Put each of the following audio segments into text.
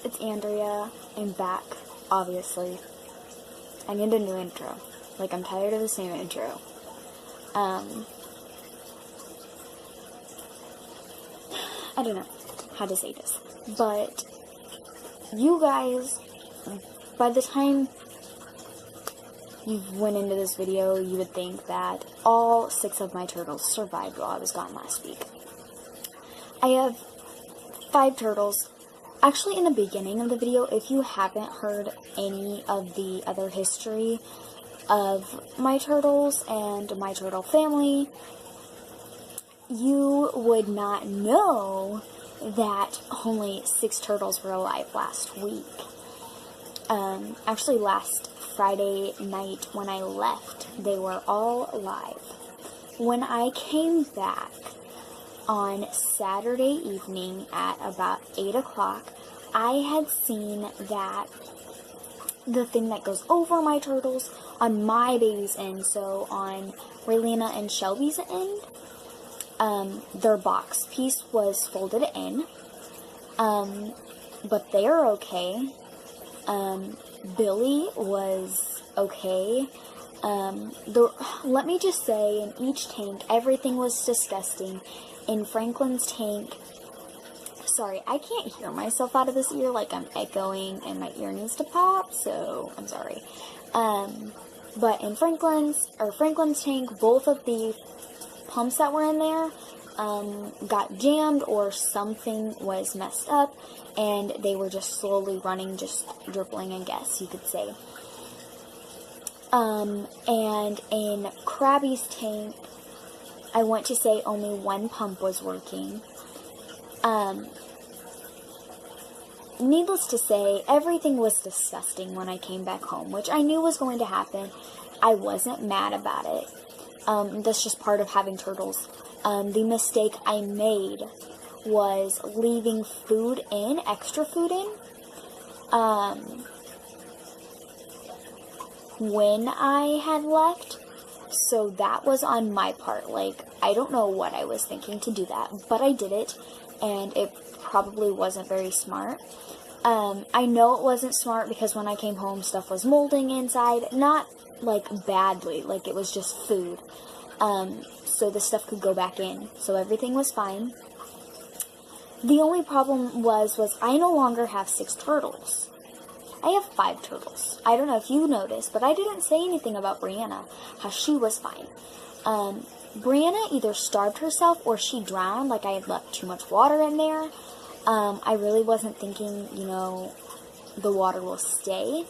it's Andrea. I'm back, obviously. I need a new intro. Like, I'm tired of the same intro. I don't know how to say this. But, you guys, by the time you went into this video, you would think that all 6 of my turtles survived while I was gone last week. I have 5 turtles. Actually, in the beginning of the video, if you haven't heard any of the other history of my turtles and my turtle family, you would not know that only 6 turtles were alive last week. Actually, last Friday night when I left, they were all alive. When I came back on Saturday evening at about 8 o'clock, I had seen that the thing that goes over my turtles on my baby's end, so on Raylena and Shelby's end, their box piece was folded in, but they're okay. Billy was okay. Let me just say, in each tank, everything was disgusting. In Franklin's tank, sorry, I can't hear myself out of this ear, like I'm echoing and my ear needs to pop, so I'm sorry. But in Franklin's tank, both of the pumps that were in there, got jammed or something was messed up, and they were just slowly running, just dribbling, I guess you could say. And in Krabby's tank, I want to say only one pump was working. Needless to say, everything was disgusting when I came back home, which I knew was going to happen. I wasn't mad about it. That's just part of having turtles. The mistake I made was leaving food in, extra food in, when I had left. So that was on my part. Like, I don't know what I was thinking to do that, but I did it, and it probably wasn't very smart. I know it wasn't smart because when I came home, stuff was molding inside. Not, like, badly. Like, it was just food. So the stuff could go back in. So everything was fine. The only problem was I no longer have 6 turtles. I have 5 turtles. I don't know if you noticed, but I didn't say anything about Brianna, how she was fine. Brianna either starved herself or she drowned, like I had left too much water in there. I really wasn't thinking, the water will stay,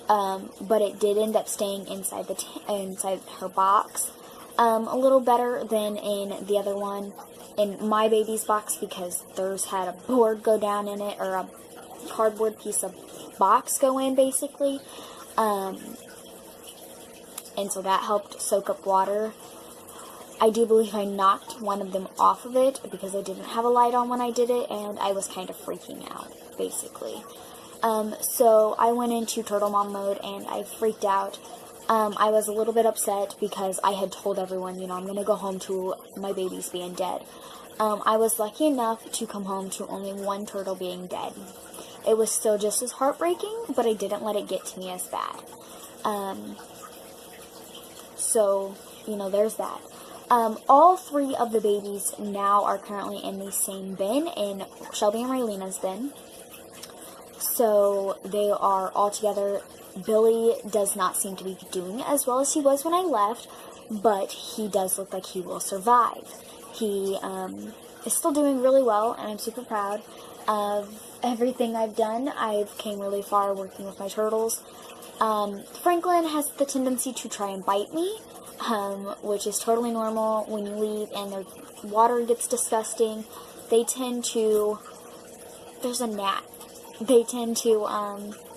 but it did end up staying inside inside her box. A little better than in the other one, in my baby's box, because theirs had a board go down in it, or a cardboard piece of box go in, basically. And so that helped soak up water. I do believe I knocked one of them off of it because I didn't have a light on when I did it, and I was kind of freaking out, basically. So I went into Turtle Mom mode, and I freaked out. I was a little bit upset because I had told everyone, I'm going to go home to my babies being dead. I was lucky enough to come home to only 1 turtle being dead. It was still just as heartbreaking, but I didn't let it get to me as bad. So, there's that. All 3 of the babies now are currently in the same bin, in Shelby and Raylena's bin. So, they are all together. Billy does not seem to be doing as well as he was when I left, but he does look like he will survive. He is still doing really well, and I'm super proud of everything I've done. I've came really far working with my turtles. Franklin has the tendency to try and bite me, which is totally normal when you leave and their water gets disgusting. They tend to, there's a gnat, they tend to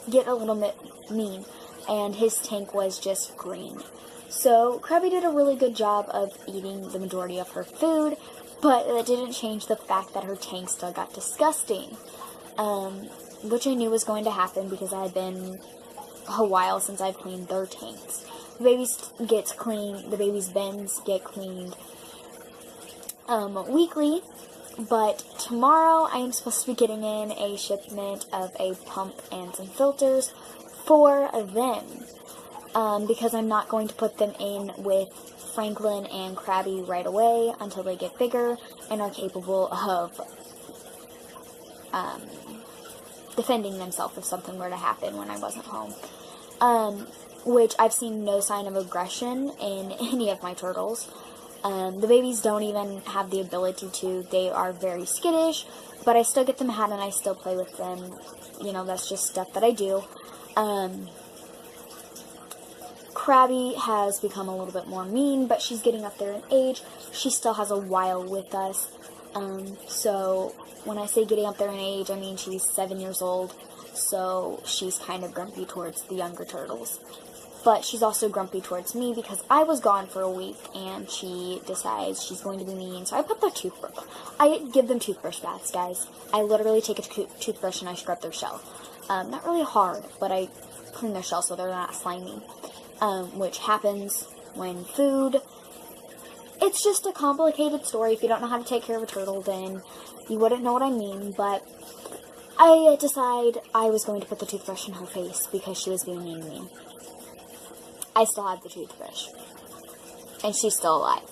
get a little bit mean, and his tank was just green. So Krabby did a really good job of eating the majority of her food, but that didn't change the fact that her tank still got disgusting, which I knew was going to happen because it had been a while since I've cleaned their tanks. The baby's gets cleaned, the baby's bins get cleaned weekly, But tomorrow I am supposed to be getting in a shipment of a pump and some filters for them. Because I'm not going to put them in with Franklin and Krabby right away until they get bigger and are capable of defending themselves if something were to happen when I wasn't home. Which I've seen no sign of aggression in any of my turtles. The babies don't even have the ability to. They are very skittish, but I still get them out and I still play with them. You know, that's just stuff that I do. Krabby has become a little bit more mean, but she's getting up there in age. She still has a while with us. So when I say getting up there in age, I mean she's 7 years old. So she's kind of grumpy towards the younger turtles. But she's also grumpy towards me because I was gone for a week and she decides she's going to be mean. So I put the toothbrush. I give them toothbrush baths, guys. I literally take a toothbrush and I scrub their shell. Not really hard, but I clean their shell so they're not slimy. Which happens when food. It's just a complicated story. If you don't know how to take care of a turtle, then you wouldn't know what I mean. But I decided I was going to put the toothbrush in her face because she was being mean to me. I still have the toothbrush. And she's still alive.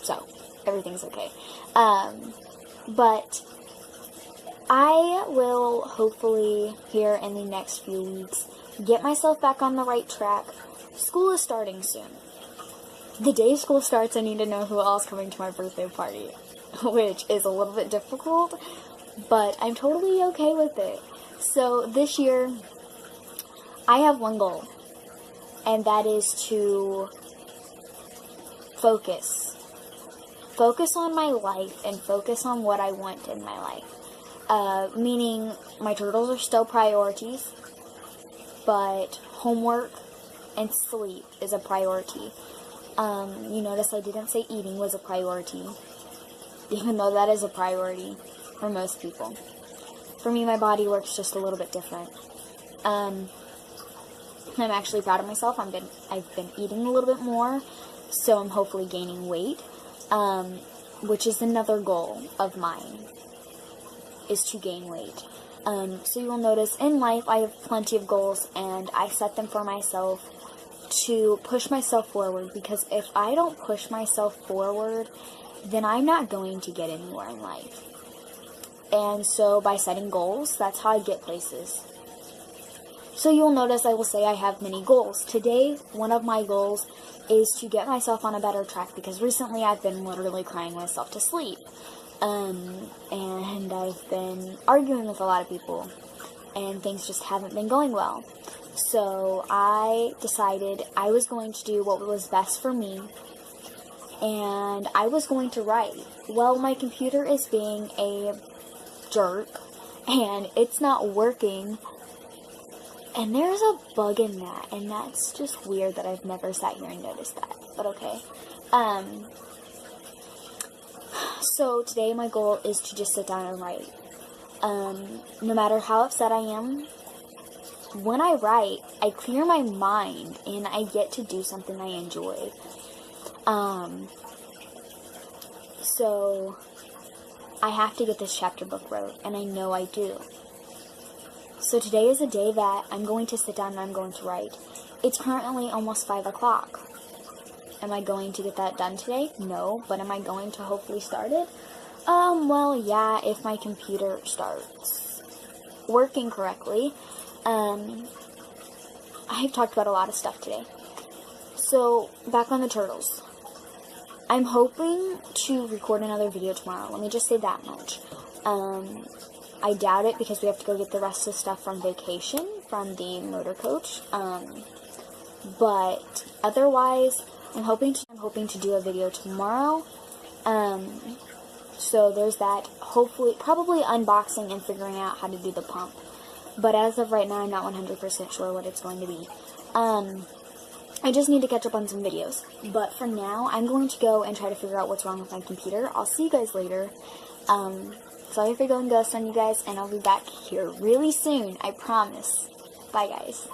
So, everything's okay. But I will hopefully, here in the next few weeks, get myself back on the right track. School is starting soon. The day school starts, I need to know who else is coming to my birthday party. Which is a little bit difficult, but I'm totally okay with it. So, this year, I have one goal. And that is to focus. Focus on my life and focus on what I want in my life. Meaning, my turtles are still priorities, but homework and sleep is a priority. You notice I didn't say eating was a priority, even though that is a priority for most people. For me, my body works just a little bit different. I'm actually proud of myself. I've been eating a little bit more, so I'm hopefully gaining weight, which is another goal of mine, is to gain weight. So you will notice in life I have plenty of goals, and I set them for myself to push myself forward, because if I don't push myself forward, then I'm not going to get anywhere in life. And so by setting goals, that's how I get places. So you'll notice I will say I have many goals. Today, one of my goals is to get myself on a better track, because recently I've been literally crying myself to sleep. And I've been arguing with a lot of people, and things just haven't been going well. So I decided I was going to do what was best for me, and I was going to write. Well, my computer is being a jerk, and it's not working. And there's a bug in that, and that's just weird that I've never sat here and noticed that, but okay. So today my goal is to just sit down and write. No matter how upset I am, when I write, I clear my mind, and I get to do something I enjoy. So I have to get this chapter book wrote, and I know I do. So today is a day that I'm going to sit down and I'm going to write. It's currently almost 5 o'clock. Am I going to get that done today? No, but am I going to hopefully start it? Well, yeah, if my computer starts working correctly. I've talked about a lot of stuff today. So, back on the turtles. I'm hoping to record another video tomorrow. Let me just say that much. I doubt it, because we have to go get the rest of the stuff from vacation, from the motor coach. But otherwise, I'm hoping to do a video tomorrow. So there's that. Hopefully, probably unboxing and figuring out how to do the pump. But as of right now, I'm not 100% sure what it's going to be. I just need to catch up on some videos. But for now, I'm going to go and try to figure out what's wrong with my computer. I'll see you guys later. Sorry for going ghost on you guys, and I'll be back here really soon, I promise. Bye, guys.